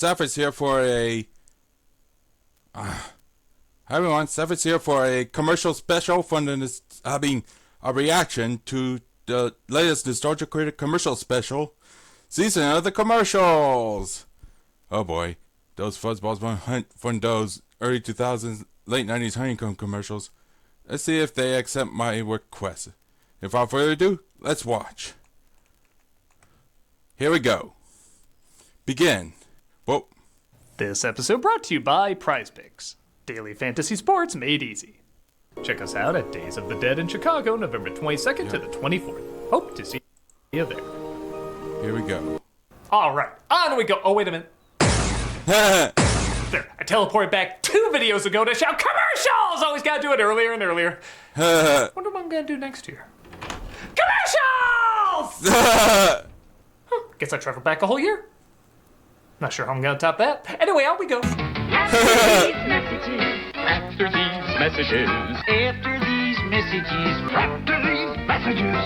Sapphirus here for a... Hi everyone, Sapphirus here for a commercial special from the... a reaction to the latest Nostalgia Critic commercial special. Season of the commercials! Oh boy, those fuzzballs from those early 2000s, late 90s Honeycomb commercials. Let's see if they accept my request. Without further ado, let's watch. Here we go. Begin. Whoa. This episode brought to you by Prize Picks. Daily fantasy sports made easy. Check us out at Days of the Dead in Chicago, November 22nd to the 24th. Hope to see you there. Here we go. Alright, on we go. Oh, wait a minute. There, I teleported back 2 videos ago to shout commercials! Always gotta do it earlier and earlier. Wonder what I'm gonna do next year. Commercials! Guess I traveled back a whole year. Not sure how I'm gonna top that. Anyway, out we go. After these messages. After these messages. After these messages. After these messages.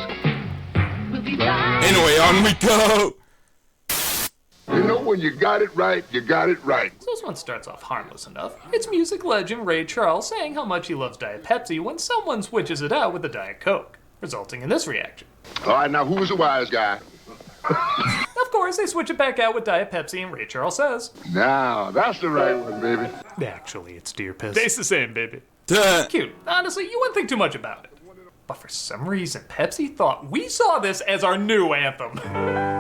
We'll be back. Anyway, on we go. You know, when you got it right, you got it right. So this one starts off harmless enough. It's music legend Ray Charles saying how much he loves Diet Pepsi when someone switches it out with a Diet Coke, resulting in this reaction. All right, now who's the wise guy? Of course, they switch it back out with Diet Pepsi, and Ray Charles says, Now, that's the right one, baby. actually, it's Deer Piss. Tastes the same, baby. Duh. Cute. Honestly, you wouldn't think too much about it. But for some reason, Pepsi thought we saw this as our new anthem.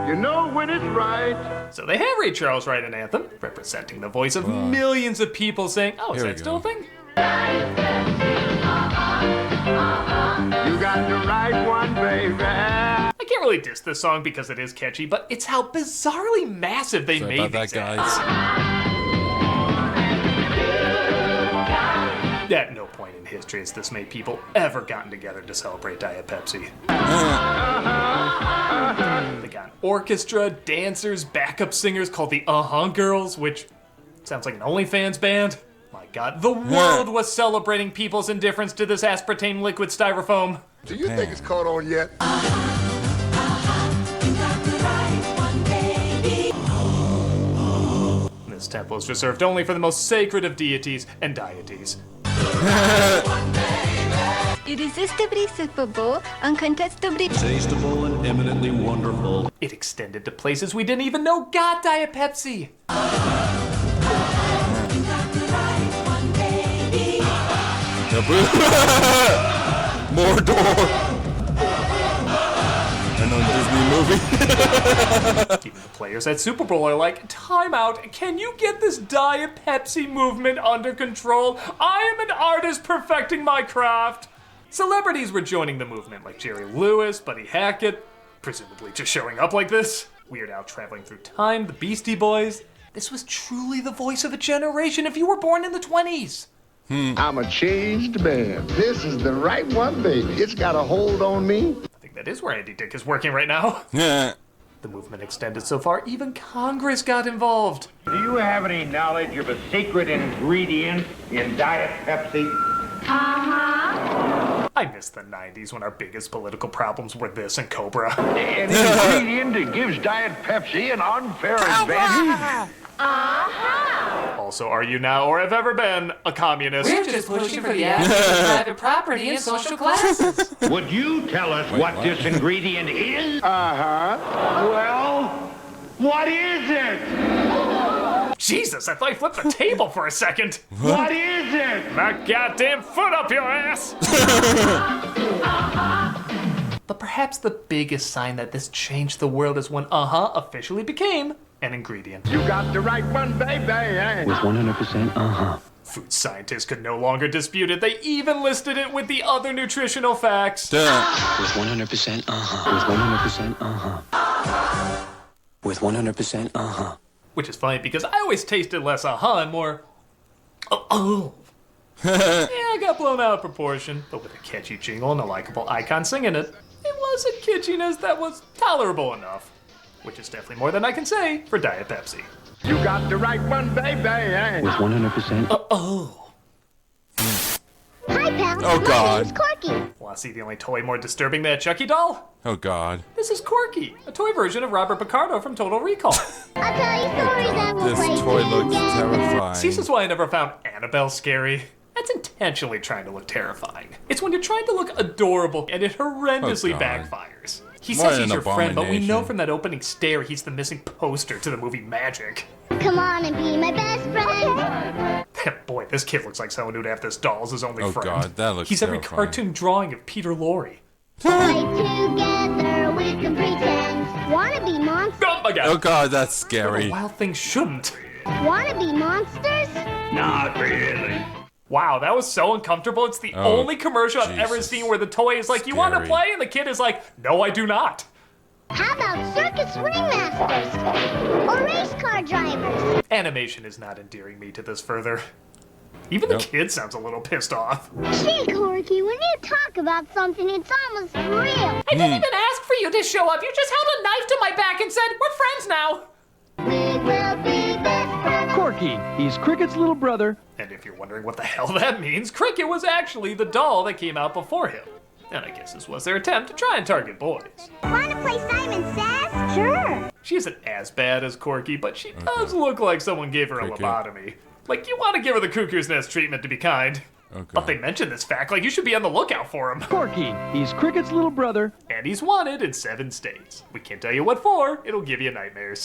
You know when it's right. So they have Ray Charles write an anthem, representing the voice of millions of people saying, oh, is Here we that still a go. thing? You got the right one, baby. I can't really diss this song because it is catchy, but it's how bizarrely massive they Sorry made about these that, ads. guys. At no point in history has this many people ever gotten together to celebrate Diet Pepsi. They got an orchestra, dancers, backup singers called the Girls, which sounds like an OnlyFans band. My God, the world was celebrating people's indifference to this aspartame liquid styrofoam. Do you think it's caught on yet? This temple is reserved only for the most sacred of deities and deities. Irresistibly sippable, uncontestably Tasteable and eminently wonderful. It extended to places we didn't even know got Diet Pepsi. Mordor. Another Disney movie. Even the players at Super Bowl are like, time out, can you get this Diet Pepsi movement under control? I am an artist perfecting my craft. Celebrities were joining the movement like Jerry Lewis, Buddy Hackett, presumably just showing up like this. Weird Al traveling through time, the Beastie Boys. This was truly the voice of a generation if you were born in the 20s. I'm a changed man. This is the right one, baby. It's got a hold on me. I think that is where Andy Dick is working right now. Yeah. The movement extended so far, even Congress got involved. Do you have any knowledge of a secret ingredient in Diet Pepsi? I miss the 90s when our biggest political problems were this and Cobra. An ingredient that gives Diet Pepsi an unfair advantage? Also, are you now or have ever been a communist? We're just pushing for the aspect of private property and social classes. Would you tell us what this ingredient is? Well, what is it? Jesus, I thought I flipped the table for a second. What is it? That goddamn foot up your ass! But perhaps the biggest sign that this changed the world is when officially became an ingredient. You got the right one, baby. With 100% Food scientists could no longer dispute it. They even listed it with the other nutritional facts. Duh. With 100% With 100% With 100% Which is funny because I always tasted less and more yeah, I got blown out of proportion, but with a catchy jingle and a likable icon singing it, it was a kitschiness that was tolerable enough. Which is definitely more than I can say for Diet Pepsi. You got the right one, baby. With 100% Hi, pal. Oh My God. name's Corky. Want to see the only toy more disturbing than a Chucky doll? Oh God. This is Corky, a toy version of Robert Picardo from Total Recall. I'll tell you stories and we'll This play toy looks together. terrifying. See, this is why I never found Annabelle scary. That's intentionally trying to look terrifying. It's when you're trying to look adorable and it horrendously Oh, God. backfires. He What says he's an your friend, but we know abomination. from that opening stare he's the missing poster to the movie Magic. Come on and be my best friend. Boy, this kid looks like someone who'd have this doll as his only Oh, friend. God, that looks He's every terrifying. cartoon drawing of Peter Lorre. Play together, we can pretend. Wanna be monsters? Oh my God! Oh God, that's scary. Wild things shouldn't. Wanna be monsters? Not really. Wow, that was so uncomfortable. It's the Oh, only commercial I've ever Jesus. seen where the toy is like, "You want to Scary. play?" and the kid is like, "No, I do not." How about circus ringmasters? Or race car drivers? Animation is not endearing me to this further. Even the Nope. kid sounds a little pissed off. Gee, Corky, when you talk about something, it's almost real. I didn't even ask for you to show up. You just held a knife to my back and said, "We're friends now." We will be best friends. Corky, he's Cricket's little brother. And if you're wondering what the hell that means, Cricket was actually the doll that came out before him. And I guess this was their attempt to try and target boys. Wanna play Simon Says? Sure. She isn't as bad as Corky, but she does look like someone gave her a Cricket. lobotomy. Like, you want to give her the cuckoo's nest treatment to be kind. Okay. But they mention this fact, like you should be on the lookout for him. Corky, he's Cricket's little brother. And he's wanted in 7 states. We can't tell you what for, it'll give you nightmares.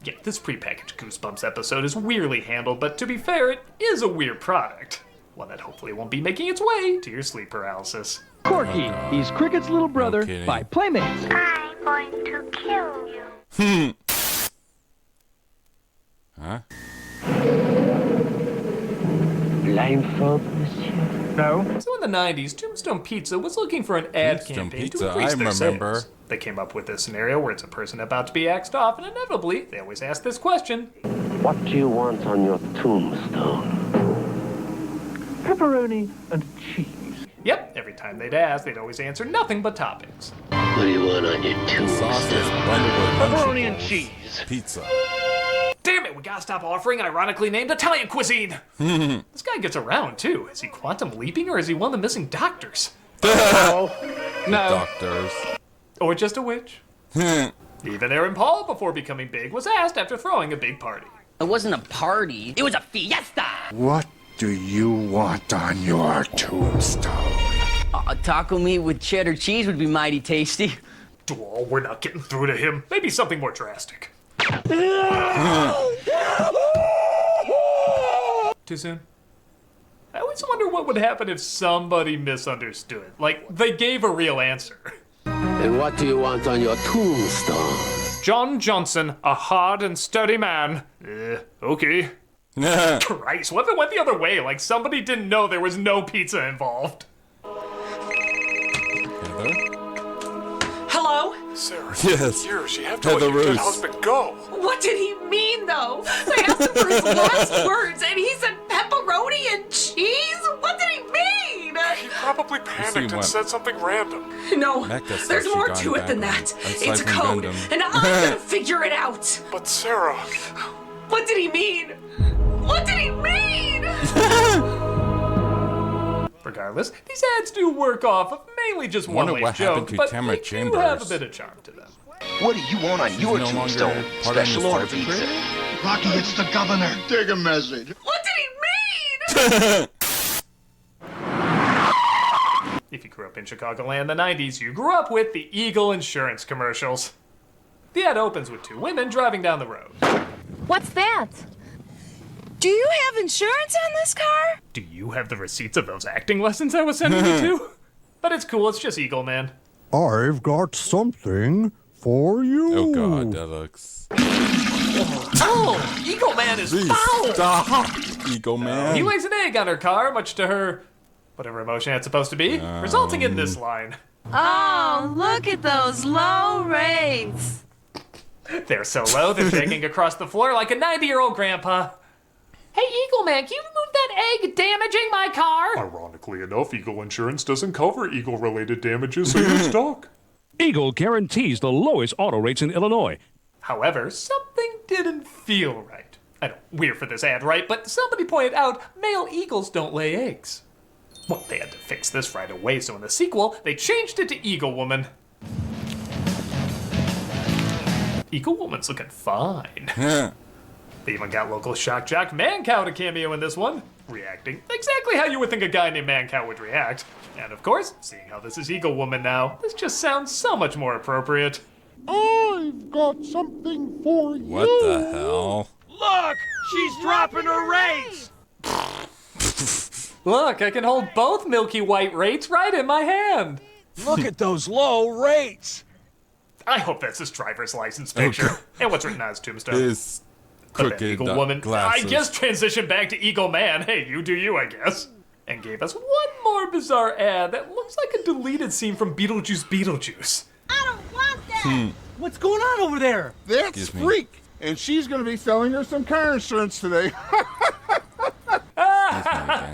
Yeah, this prepackaged Goosebumps episode is weirdly handled, but to be fair, it is a weird product. One that hopefully won't be making its way to your sleep paralysis. Corky, he's Cricket's little brother kidding. by Playmates. I'm going to kill you. Huh? Blindfold, monsieur? No. So in the 90s, Tombstone Pizza was looking for an ad Tombstone campaign Pizza, to increase I their remember. sales. They came up with this scenario where it's a person about to be axed off, and inevitably, they always ask this question. What do you want on your tombstone? Pepperoni and cheese. Yep, every time they'd ask, they'd always answer nothing but toppings. What do you want on your Sausage tombstone? bundled with Pepperoni and cheese. pizza. Damn it, we gotta stop offering ironically named Italian cuisine! This guy gets around, too. Is he quantum leaping, or is he one of the missing doctors? Doctors. Or just a witch? Even Aaron Paul, before becoming big, was asked after throwing a big party. It wasn't a party. It was a fiesta. What do you want on your tombstone? Taco meat with cheddar cheese would be mighty tasty. Oh, we're not getting through to him. Maybe something more drastic. Too soon? I always wonder what would happen if somebody misunderstood. Like, they gave a real answer. And what do you want on your tombstone? John Johnson, a hard and sturdy man. Okay. Christ, what if it went the other way? Like somebody didn't know there was no pizza involved. Heather? Hello? Sarah, Yes. years you have to Heather let your dead Roos. husband go. What did he mean, though? I asked him for his last words, and he said pepperoni and cheese? What did he mean? He probably panicked and what? said something random. No, Mecca says there's she more got to him it than back that. on It's a Cycling code, Gundam. and I'm gonna figure it out. But Sarah, What did he mean? What did he mean? Regardless, these ads do work off of mainly just Wonder one-way what happened joke, to but Tamara they do have a Chambers. bit of charm to them. What do you want on your no longer tombstone? part of Special order Nostalgia pizza. Critic? Rocky, it's the governor. Take a message. What did he mean? If you grew up in Chicagoland in the 90s, you grew up with the Eagle Insurance commercials. The ad opens with 2 women driving down the road. What's that? Do you have insurance on this car? Do you have the receipts of those acting lessons I was sending you to? But it's cool, it's just Eagle Man. I've got something for you. Oh God, that looks. Oh, Eagle Man is Please foul! stop, Eagle Man. He lays an egg on her car, much to her whatever emotion it's supposed to be, resulting in this line. Oh, look at those low rates. They're so low, they're shaking across the floor like a 90-year-old grandpa. Hey, Eagle Man, can you remove that egg damaging my car? ironically enough, Eagle Insurance doesn't cover Eagle-related damages, so you're stuck. Eagle guarantees the lowest auto rates in Illinois. However, something didn't feel right. I know, weird for this ad, right? But somebody pointed out male eagles don't lay eggs. Well, they had to fix this right away, so in the sequel, they changed it to Eagle Woman. Eagle Woman's looking fine. They even got local shock jock Mancow to cameo in this one, reacting exactly how you would think a guy named Mancow would react. And of course, seeing how this is Eagle Woman now, this just sounds so much more appropriate. I've got something for you. What the hell? Look! She's dropping her rates! Look, I can hold both milky white rates right in my hand. Look at those low rates! I hope that's his driver's license picture. And what's written on his tombstone? His crooked Eagle Woman. glasses. I guess transition back to Eagle Man. Hey, you do you, I guess. And gave us one more bizarre ad that looks like a deleted scene from Beetlejuice. I don't want that! What's going on over there? That's Freak, and she's going to be selling her some car insurance today.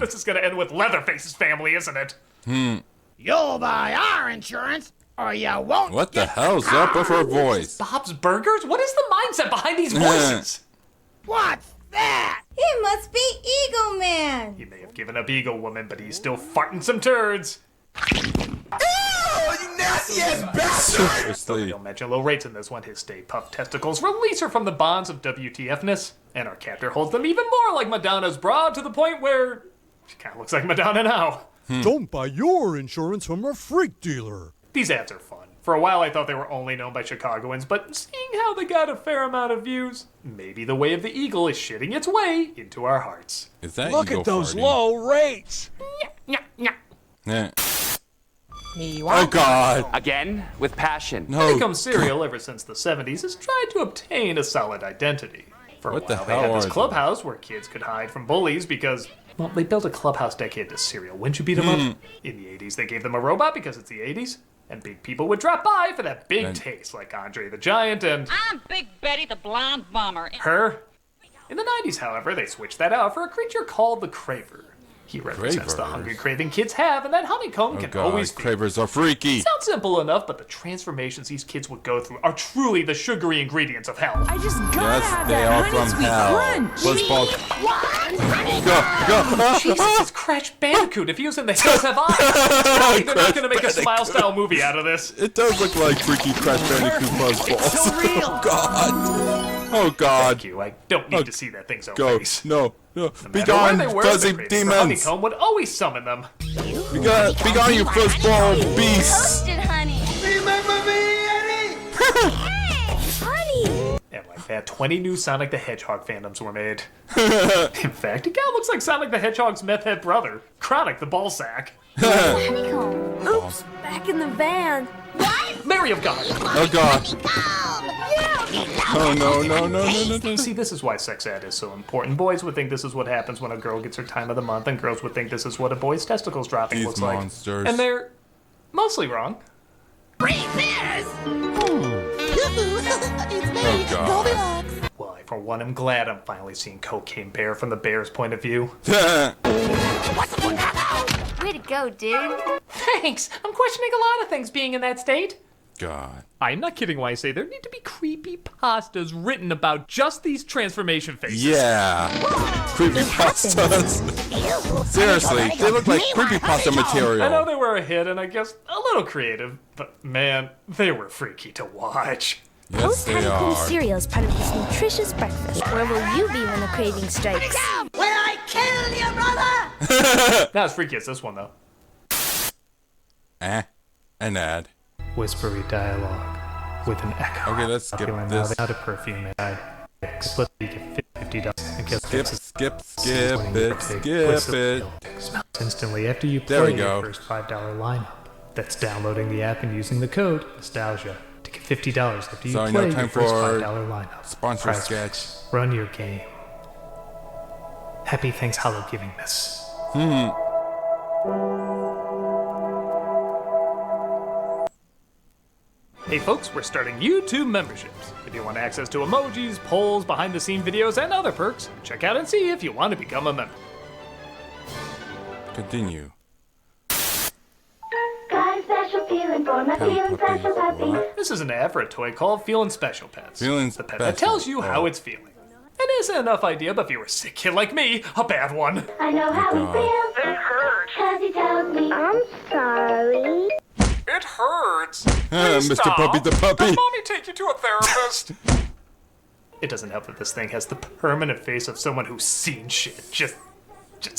This is going to end with Leatherface's family, isn't it? You'll buy our insurance, or you won't. What the hell's up with her voice? Bob's Burgers? What is the mindset behind these voices? What's that? It must be Eagle Man. He may have given up Eagle Woman, but he's still farting some turds. Seriously. Don't mention low rates in this one. His Stay Puft testicles release her from the bonds of WTFness, and our captor holds them even more like Madonna's bra to the point where she kind of looks like Madonna now. Don't buy your insurance from a freak dealer. These ads are fun. For a while I thought they were only known by Chicagoans, but seeing how they got a fair amount of views, maybe the way of the eagle is shitting its way into our hearts. Is that Look eagle at those farting? low rates! Yeah. Oh God! Again, with passion. No. Honeycombs cereal, ever since the 70s, has tried to obtain a solid identity. For What a the while, hell they had this are clubhouse where kids could hide from bullies because, well, they built a clubhouse dedicated to cereal. Wouldn't you beat them up? In the 80s, they gave them a robot because it's the 80s. And big people would drop by for that big taste, like Andre the Giant and... I'm Big Betty the Blonde Bomber. her. In the 90s, however, they switched that out for a creature called the Craver. He represents the Cravers. hungry craving kids have, and that honeycomb Oh can God! always feed. Cravers are freaky. Sounds simple enough, but the transformations these kids would go through are truly the sugary ingredients of hell. I just gotta Yes, have they that are honey from sweet hell. crunch. Go! Jesus, it's Crash Bandicoot. If he was in the Hills Have Eyes. They're not gonna make a Smile-style movie out of this. It does look like freaky Crash Bandicoot Buzzballs. So real! Oh God! Oh God! Thank you. I don't need to see that thing's own Go! face. No! No! Be No matter gone, where they were, fuzzy the Craver demons! honeycomb would always summon them. Be gone, you fuzzball beasts! Toasted honey. Remember me, Eddie? Honey. And like that, 20 new Sonic the Hedgehog fandoms were made. In fact, it kind of looks like Sonic the Hedgehog's meth head brother, Chronic the Ballsack. Honeycomb. Oops, back in the van. Mary of God! Oh God! Oh no! See, this is why sex ed is so important. Boys would think this is what happens when a girl gets her time of the month, and girls would think this is what a boy's testicles dropping These looks monsters. like. And they're mostly wrong. Oh God! Well, I, for one, am glad I'm finally seeing Cocaine Bear from the bear's point of view. Way to go, dude. Thanks! I'm questioning a lot of things being in that state. God! I'm not kidding when I say there need to be creepy pastas written about just these transformation faces. Yeah! Creepypastas! Seriously, they look like creepypasta material. I know they were a hit and I guess a little creative, but man, they were freaky to watch. Yes, they Honeycomb are. cereal is part of this nutritious breakfast. Where will you be when the craving strikes? When I kill your brother! Not as freaky as this one, though. An ad. Whispery dialogue with an echo. Okay, let's skip Feeling this. Out of perfume, I split you get $50. Skip it. Smells instantly after you There we play go. your first $5 lineup. That's downloading the app and using the code Nostalgia to get $50 after you Sorry, play no time your first for $5 lineup. sponsor Prize sketch. Picks. Run your game. Happy Thanks Hollow Giving this. Hey folks, we're starting YouTube memberships. If you want access to emojis, polls, behind-the-scene videos, and other perks, check out and see if you want to become a member. Continue. Got a special feeling for my feeling special puppy. This is an ad for a toy called Feelin' Special Pets. Feelin' the pet that Special. tells you how it's feeling. An innocent enough idea, but if you were a sick kid like me, a bad one. I know how he feels. It hurts. 'Cause he tells me I'm sorry. It hurts. Mr. Stop. Puppy the Puppy. Does mommy take you to a therapist? It doesn't help that this thing has the permanent face of someone who's seen shit. Just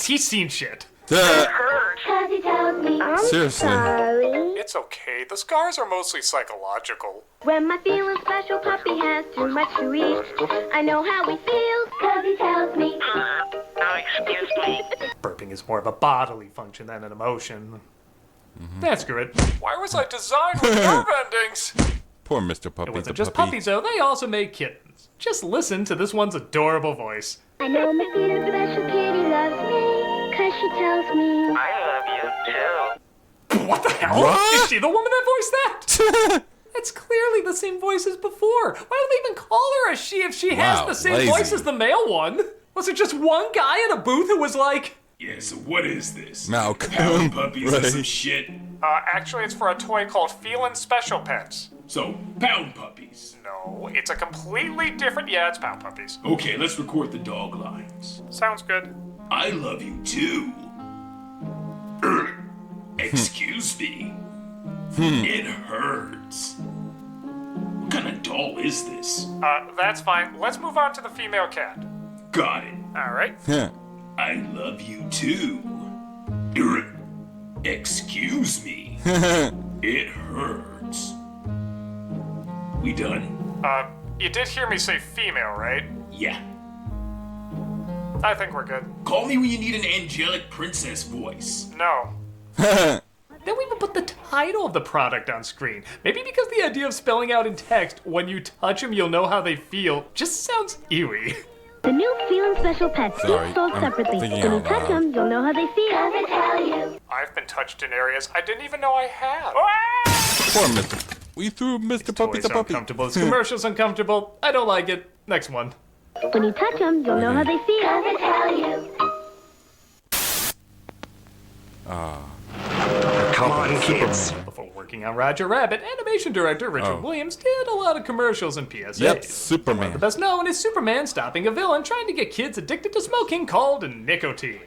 he's seen shit. It hurts. 'Cause he tells me I'm Seriously. sorry. It's okay. The scars are mostly psychological. When my feeling special puppy has too much to eat, I know how he feels. 'Cause he tells me. Excuse me. Burping is more of a bodily function than an emotion. That's good. Why was I designed with nerve endings? Poor Mr. Puppy It the wasn't just Puppy. puppies, though. They also make kittens. Just listen to this one's adorable voice. I know my feeling special kitty loves me. 'Cause she tells me. I love you too. What the hell? What? Is she the woman that voiced that? That's clearly the same voice as before. Why would they even call her a she if she has Wow, the same lazy. voice as the male one? Was it just one guy in a booth who was like, Yeah, so what is this? Malcolm. Pound puppies or Right. some shit? actually it's for a toy called Feelin' Special Pets. So, pound puppies. No, it's a completely different, yeah, it's Pound Puppies. Okay, let's record the dog lines. Sounds good. I love you too. Excuse me. It hurts. What kind of doll is this? That's fine. Let's move on to the female cat. Got it. Alright. I love you too. Excuse me. It hurts. We done? You did hear me say female, right? Yeah. I think we're good. Call me when you need an angelic princess voice. No. Then we even put the title of the product on screen. Maybe because the idea of spelling out in text, when you touch them, you'll know how they feel, just sounds eerie. The new Feeling Special Pets, Sorry, each sold I'm separately. thinking When you out touch loud. them, you'll know how they feel. 'Cause I tell you. I've been touched in areas I didn't even know I had. Poor Mr. We threw Mr. Puppy Toys the are Puppy. uncomfortable. This commercial's uncomfortable. I don't like it. Next one. When you touch them, you'll know how they feel. 'Cause I tell you. Come on, kids. Before working on Roger Rabbit, animation director Richard Williams did a lot of commercials and PSAs. Yep, Superman. The best known is Superman stopping a villain trying to get kids addicted to smoking called nicotine.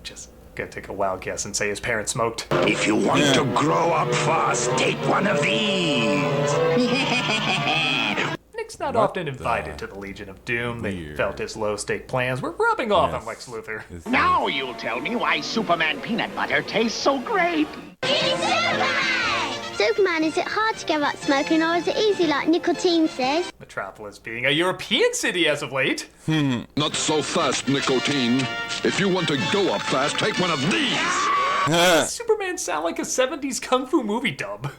Just gonna take a wild guess and say his parents smoked. If you want to grow up fast, take one of these. Nick's not often invited to the Legion of Doom. They felt his low-stake plans were rubbing off on Lex Luthor. Now you'll tell me why Superman peanut butter tastes so great. Superman, is it hard to give up smoking or is it easy like nicotine says? Metropolis being a European city as of late. Not so fast, nicotine. If you want to go up fast, take one of these. Superman sound like a 70s kung fu movie dub.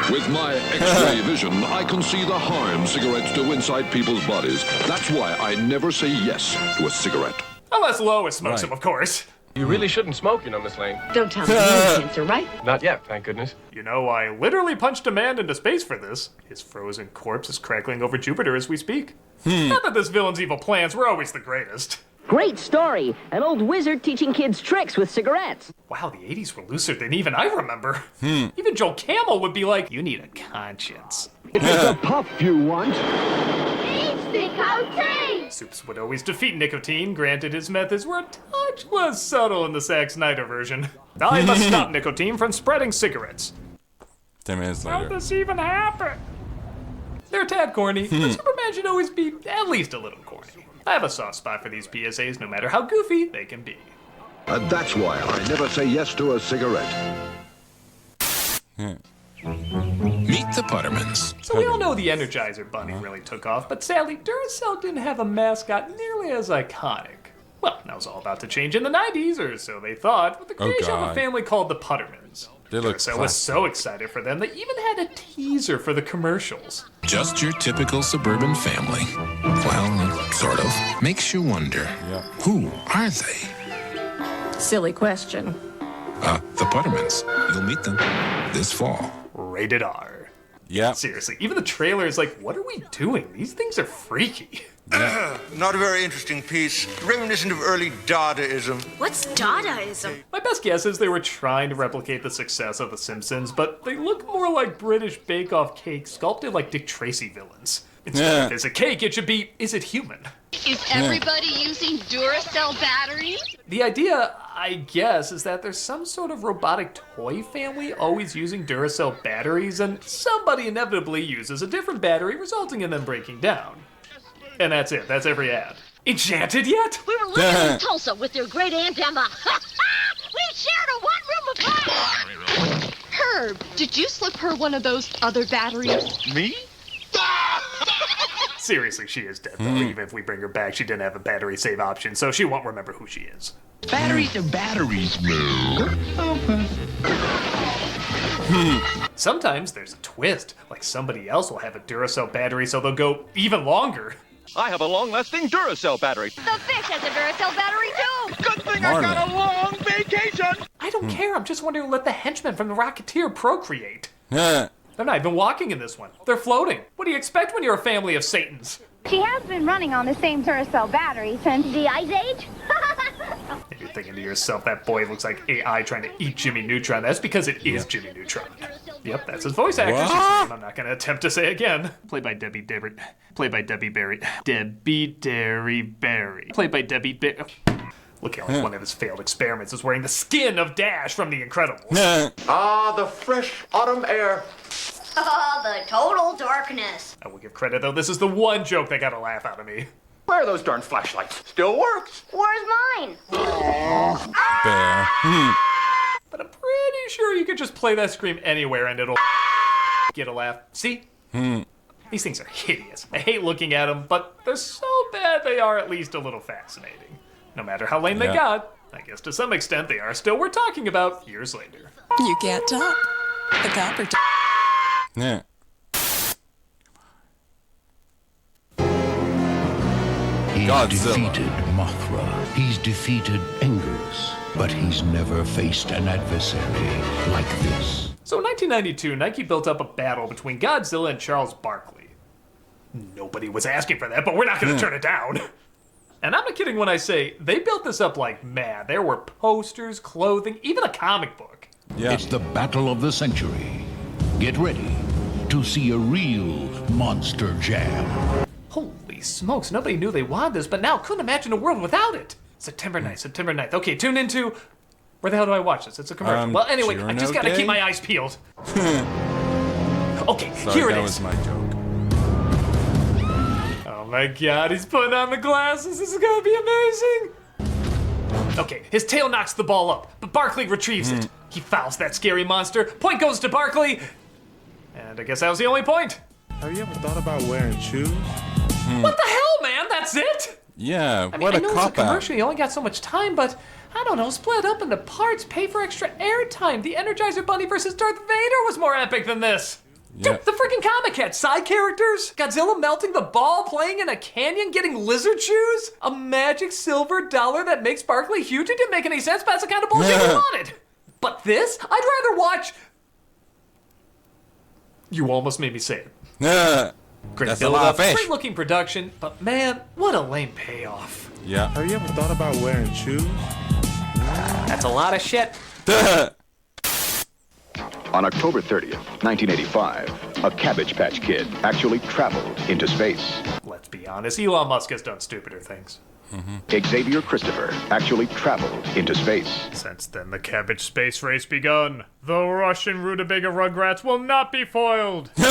With my X-ray vision, I can see the harm cigarettes do inside people's bodies. That's why I never say yes to a cigarette. Unless Lois smokes them, of course. You really shouldn't smoke, you know, Miss Lane. Don't tell me you have cancer, right? Not yet, thank goodness. You know, I literally punched a man into space for this. His frozen corpse is crackling over Jupiter as we speak. Not that this villain's evil plans were always the greatest. Great story. An old wizard teaching kids tricks with cigarettes. Wow, the 80s were looser than even I remember. Even Joel Camel would be like, you need a conscience. It's a puff you want. It's nicotine! Soups would always defeat nicotine, granted his methods were a touch less subtle in the Zack Snyder version. I must stop nicotine from spreading cigarettes. 10 minutes How'd later. this even happen? They're a tad corny, but Superman should always be at least a little corny. I have a soft spot for these PSAs, no matter how goofy they can be. And that's why I never say yes to a cigarette. Meet the Puttermans. So we all know the Energizer Bunny really took off, but sadly, Duracell didn't have a mascot nearly as iconic. Well, that was all about to change in the 90s, or so they thought, with the creation of a family called the Puttermans. They look Duracell was so excited for them, they even had a teaser for the commercials. Just your typical suburban family. Well, sort of. Makes you wonder, who are they? Silly question. The Puttermans. You'll meet them this fall. Rated R. Yeah. Seriously, even the trailer is like, what are we doing? These things are freaky. Not a very interesting piece. Reminiscent of early Dadaism. What's Dadaism? My best guess is they were trying to replicate the success of The Simpsons, but they look more like British Bake Off cake sculpted like Dick Tracy villains. Instead of, is it cake? It should be, is it human? Is everybody using Duracell batteries? The idea, I guess, is that there's some sort of robotic toy family always using Duracell batteries, and somebody inevitably uses a different battery, resulting in them breaking down. And that's it. That's every ad. Enchanted yet? We were living in Tulsa with your great aunt Emma. We shared a one-room apartment. Herb, did you slip her one of those other batteries? Me? Seriously, she is dead, though. Even if we bring her back, she didn't have a battery save option, so she won't remember who she is. Batteries are batteries, Moo. Sometimes there's a twist, like somebody else will have a Duracell battery, so they'll go even longer. I have a long-lasting Duracell battery. The fish has a Duracell battery, too. Good thing I got a long vacation. I don't care, I'm just wondering, let the henchmen from the Rocketeer procreate. Yeah. They're not even walking in this one. They're floating. What do you expect when you're a family of Satans? She has been running on the same Duracell battery since the Ice Age. And you're thinking to yourself, that boy looks like AI trying to eat Jimmy Neutron. That's because it is Jimmy Neutron. Yep, that's his voice actress. I'm not going to attempt to say again. Played by Debbie Barry. Played by Debbie Barry. Debbie Derry Barry. Played by Debbie Barry. Look how like one of his failed experiments is wearing the skin of Dash from The Incredibles. Ah, the fresh autumn air. Oh, the total darkness. I will give credit, though. This is the one joke that got a laugh out of me. Where are those darn flashlights? Still works. Where's mine? Bear. But I'm pretty sure you could just play that scream anywhere and it'll get a laugh. See? These things are hideous. I hate looking at them, but they're so bad they are at least a little fascinating. No matter how lame they got, I guess to some extent they are still worth talking about years later. You can't top the copper. Yeah. He's Godzilla. defeated Mothra. He's defeated Angus. But he's never faced an adversary like this. So in 1992, Nike built up a battle between Godzilla and Charles Barkley. Nobody was asking for that, but we're not going to turn it down. And I'm not kidding when I say they built this up like mad. There were posters, clothing, even a comic book. Yeah. It's the battle of the century. Get ready to see a real monster jam. Holy smokes, nobody knew they wanted this, but now couldn't imagine a world without it. September 9th. Okay, tune into... Where the hell do I watch this? It's a commercial. Well, anyway, I just gotta keep my eyes peeled. Okay, Sorry, here it that is. was my joke. Oh my god, he's putting on the glasses. This is gonna be amazing. Okay, his tail knocks the ball up, but Barkley retrieves it. He fouls that scary monster. Point goes to Barkley. And I guess that was the only point. Have you ever thought about wearing shoes? What the hell, man? That's it? Yeah, I mean, what I a know it's a cop-out. commercial, you only got so much time, but I don't know, split it up into parts, pay for extra airtime. The Energizer Bunny versus Darth Vader was more epic than this. Yeah. Dude, the freaking comic had side characters, Godzilla melting the ball, playing in a canyon, getting lizard shoes, a magic silver dollar that makes Barkley huge. It didn't make any sense, but that's the kind of bullshit we wanted. But this, I'd rather watch... You almost made me say it. Yeah. Great That's a build lot of up, fish. great looking production, but man, what a lame payoff. Yeah. Have you ever thought about wearing shoes? That's a lot of shit. On October 30th, 1985, a Cabbage Patch Kid actually traveled into space. Let's be honest, Elon Musk has done stupider things. Xavier Christopher actually traveled into space. Since then, the cabbage space race begun. The Russian rutabaga rugrats will not be foiled. Boys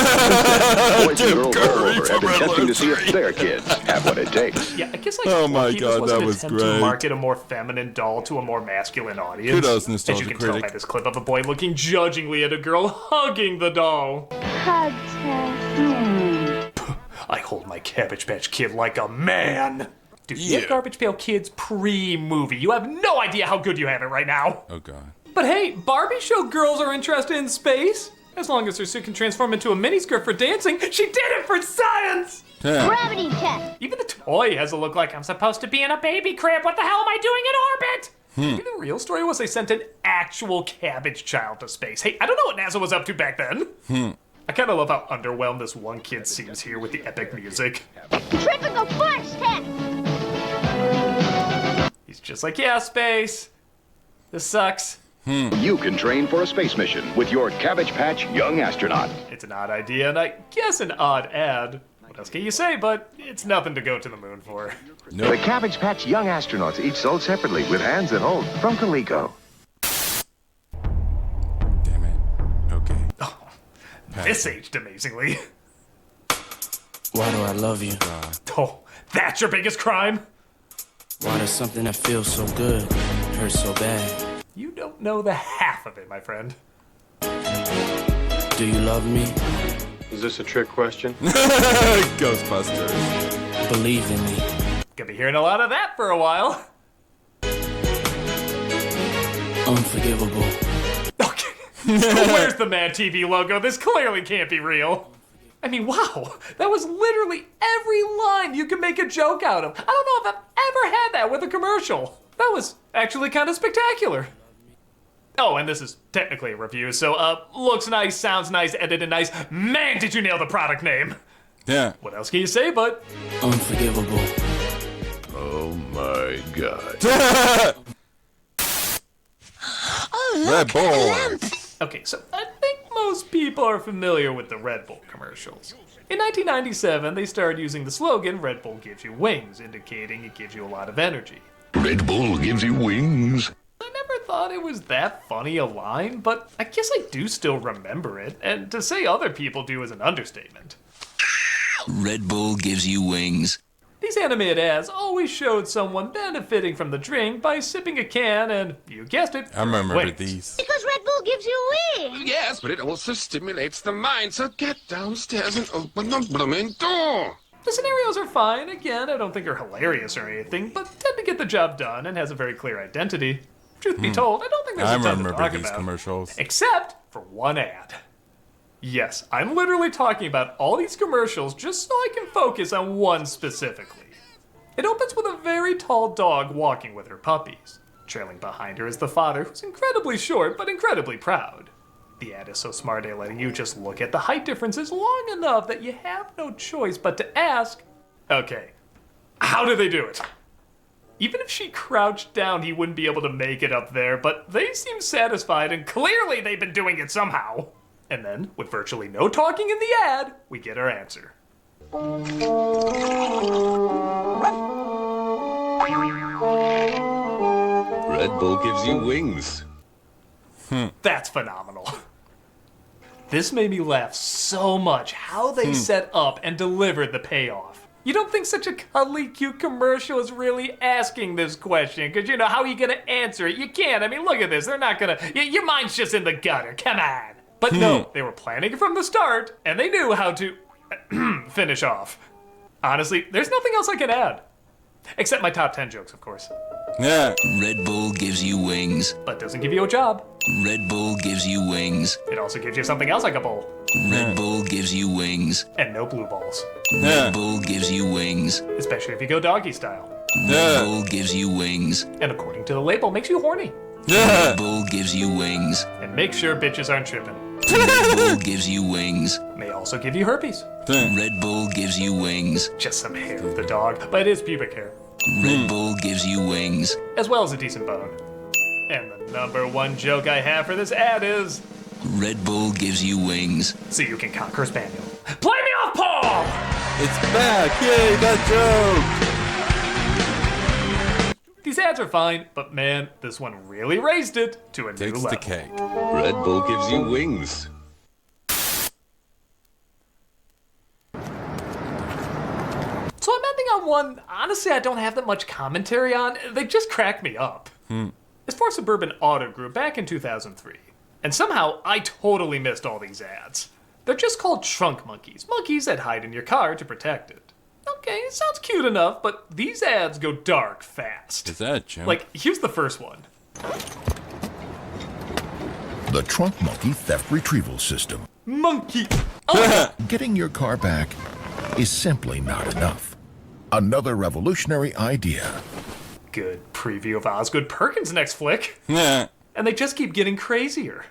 and girls all over have been testing to see if their kids have what it takes. Yeah, I guess like Oh my Porky, this God, was an that was attempt to great. market a more feminine doll to a more masculine audience. Kudos, As Nostalgia you can tell by Critic. this clip of a boy looking judgingly at a girl hugging the doll. Hug test. I hold my Cabbage Patch Kid like a man. Dude, you Yeah. have Garbage Pail Kids pre-movie. You have no idea how good you have it right now. Oh god. But hey, Barbie showed girls are interested in space. As long as her suit can transform into a miniskirt for dancing, she did it for science! Yeah. Gravity test. Even the toy has a look like I'm supposed to be in a baby crib. What the hell am I doing in orbit? Maybe the real story was they sent an actual cabbage child to space. Hey, I don't know what NASA was up to back then. I kind of love how underwhelmed this one kid seems here with the epic music. Tripical force test. He's just like, yeah, space. This sucks. You can train for a space mission with your Cabbage Patch Young Astronaut. It's an odd idea, and I guess an odd ad. What else can you say, but it's nothing to go to the moon for. The Cabbage Patch young astronauts, each sold separately with hands that hold, from Coleco. Damn it. Okay. Oh, this aged amazingly. Why do I love you? Oh, that's your biggest crime? Why does something that feels so good hurt so bad? You don't know the half of it, my friend. Do you love me? Is this a trick question? Ghostbusters. Believe in me. Gonna be hearing a lot of that for a while. Unforgivable. Okay. Where's the Mad TV logo? This clearly can't be real. I mean, wow. That was literally every line you can make a joke out of. I don't know if I've ever had that with a commercial. That was actually kind of spectacular. Oh, and this is technically a review, so, looks nice, sounds nice, edited nice. Man, did you nail the product name. Yeah. What else can you say, but... Unforgivable. Oh my God. Oh, Red Bull. Okay, so I think most people are familiar with the Red Bull commercials. In 1997, they started using the slogan, Red Bull gives you wings, indicating it gives you a lot of energy. Red Bull gives you wings. I never thought it was that funny a line, but I guess I do still remember it, and to say other people do is an understatement. Red Bull gives you wings. These animated ads always showed someone benefiting from the drink by sipping a can and, you guessed it, I remember wings. these. Because Red Bull gives you wings. Yes, but it also stimulates the mind, so get downstairs and open the blooming door. The scenarios are fine. Again, I don't think they're hilarious or anything, but tend to get the job done and has a very clear identity. Truth be told, I don't think there's a ton to remember talk these about. commercials. Except for one ad. Yes, I'm literally talking about all these commercials just so I can focus on one specifically. It opens with a very tall dog walking with her puppies. Trailing behind her is the father, who's incredibly short but incredibly proud. The ad is so smart at letting you just look at the height differences long enough that you have no choice but to ask, okay, how do they do it? Even if she crouched down, he wouldn't be able to make it up there, but they seem satisfied, and clearly they've been doing it somehow. And then, with virtually no talking in the ad, we get our answer. Red Bull gives you wings. That's phenomenal. This made me laugh so much how they set up and delivered the payoff. You don't think such a cuddly, cute commercial is really asking this question, because, you know, how are you going to answer it? You can't. I mean, look at this. They're not going to... Your mind's just in the gutter. Come on. But no, they were planning from the start, and they knew how to finish off. Honestly, there's nothing else I can add. Except my top 10 jokes, of course. Yeah. Red Bull gives you wings. But doesn't give you a job. Red Bull gives you wings. It also gives you something else like a bowl. Red Bull gives you wings. And no blue balls. Red Bull gives you wings. Especially if you go doggy style. Red Bull gives you wings. And according to the label, makes you horny. Red Bull gives you wings. And make sure bitches aren't tripping. Red Bull gives you wings. May also give you herpes. Red Bull gives you wings. Just some hair of the dog, but it is pubic hair. Red Bull gives you wings. As well as a decent bone. And the number one joke I have for this ad is... Red Bull gives you wings. So you can conquer a spaniel. Play me off, Paul! It's back! Yay, that joke! These ads are fine, but man, this one really raised it to a new level. Takes the cake. Red Bull gives you wings. So I'm ending on one, honestly, I don't have that much commentary on. They just crack me up. It's for Suburban Auto Group back in 2003. And somehow, I totally missed all these ads. They're just called trunk monkeys. Monkeys that hide in your car to protect it. Okay, it sounds cute enough, but these ads go dark fast. Is that a joke? Like, here's the first one. The Trunk Monkey Theft Retrieval System. Monkey! Getting your car back is simply not enough. Another revolutionary idea. Good preview of Osgood Perkins' next flick. Yeah. And they just keep getting crazier.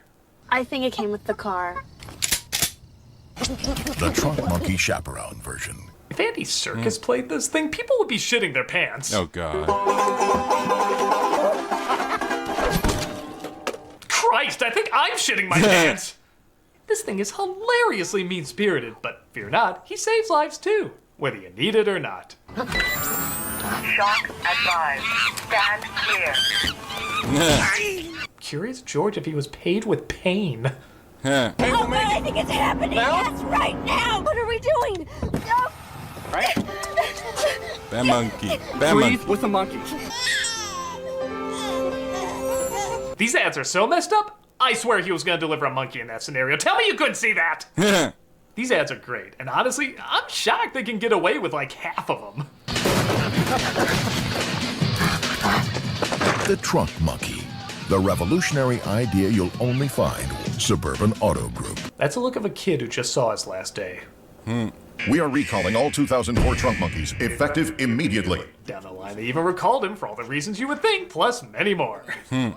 I think it came with the car. The Trunk Monkey Chaperone version. If Andy Serkis played this thing, people would be shitting their pants. Oh, God. Christ, I think I'm shitting my pants. This thing is hilariously mean-spirited, but fear not, he saves lives too, whether you need it or not. Shock advised. Stand clear. Curious George if he was paid with pain. Huh. Oh man, I think it's happening! Yes, right now! What are we doing? No. Right? Bad monkey. Bad Breathe monkey. with a monkey. These ads are so messed up, I swear he was gonna deliver a monkey in that scenario. Tell me you couldn't see that! These ads are great, and honestly, I'm shocked they can get away with like half of them. The Trunk Monkey. The revolutionary idea you'll only find Suburban Auto Group. That's a look of a kid who just saw his last day. We are recalling all 2004 Trunk Monkeys, effective immediately. Down the line, they even recalled him for all the reasons you would think, plus many more.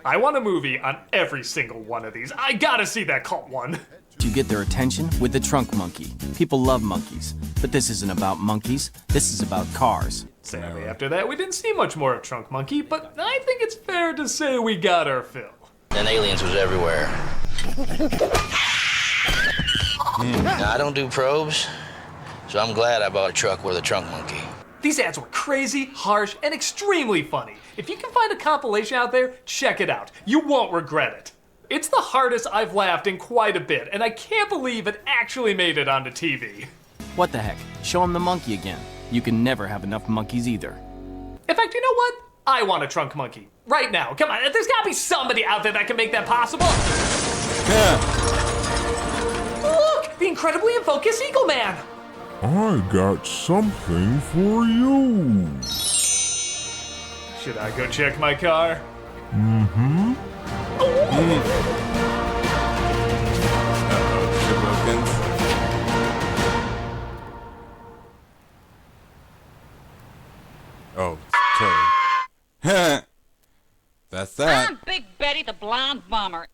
I want a movie on every single one of these. I gotta see that cult one. You get their attention with the Trunk Monkey. People love monkeys, but this isn't about monkeys. This is about cars. Sadly, after that, we didn't see much more of Trunk Monkey, but I think it's fair to say we got our fill. And aliens was everywhere. Now, I don't do probes, so I'm glad I bought a truck with a trunk monkey. These ads were crazy, harsh, and extremely funny. If you can find a compilation out there, check it out. You won't regret it. It's the hardest I've laughed in quite a bit, and I can't believe it actually made it onto TV. What the heck? Show him the monkey again. You can never have enough monkeys either. In fact, you know what? I want a trunk monkey. Right now. Come on, there's gotta be somebody out there that can make that possible. Look! The incredibly in focus Eagle Man! I got something for you. Should I go check my car? Mm-hmm. Oh, sorry. That's that. I'm Big Betty, the blonde bomber.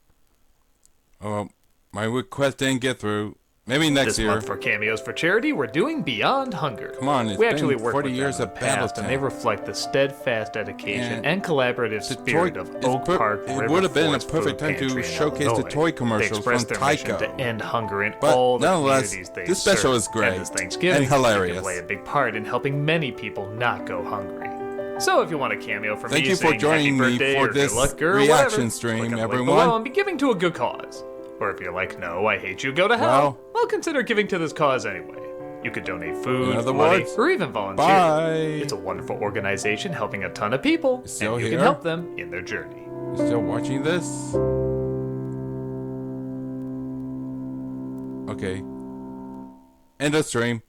Oh, my request didn't get through. Maybe next this year. month for cameos for charity, we're doing Beyond Hunger. Come on, it's we been actually worked 40 with years them in of the past, and they Battletank. reflect the steadfast dedication and collaborative spirit of it's Oak Park it River would have been a Forest perfect Food time to Pantry in showcase the Illinois. toy commercials They expressed from their mission Tyco. to end hunger in But all the nonetheless, communities they this special serve. is great And this Thanksgiving, and hilarious. they can play a big part in helping many people not go hungry. So if you want a cameo from Thank me you for saying joining happy me birthday for or this good luck or reaction whatever, stream, click on the link everyone. below and be giving to a good cause. Or if you're like, no, I hate you, go to hell. Well, consider giving to this cause anyway. You could donate food, In other money, words, or even volunteer. bye. It's a wonderful organization helping a ton of people, Still and you here? can help them in their journey. You still watching this? Okay. End of stream.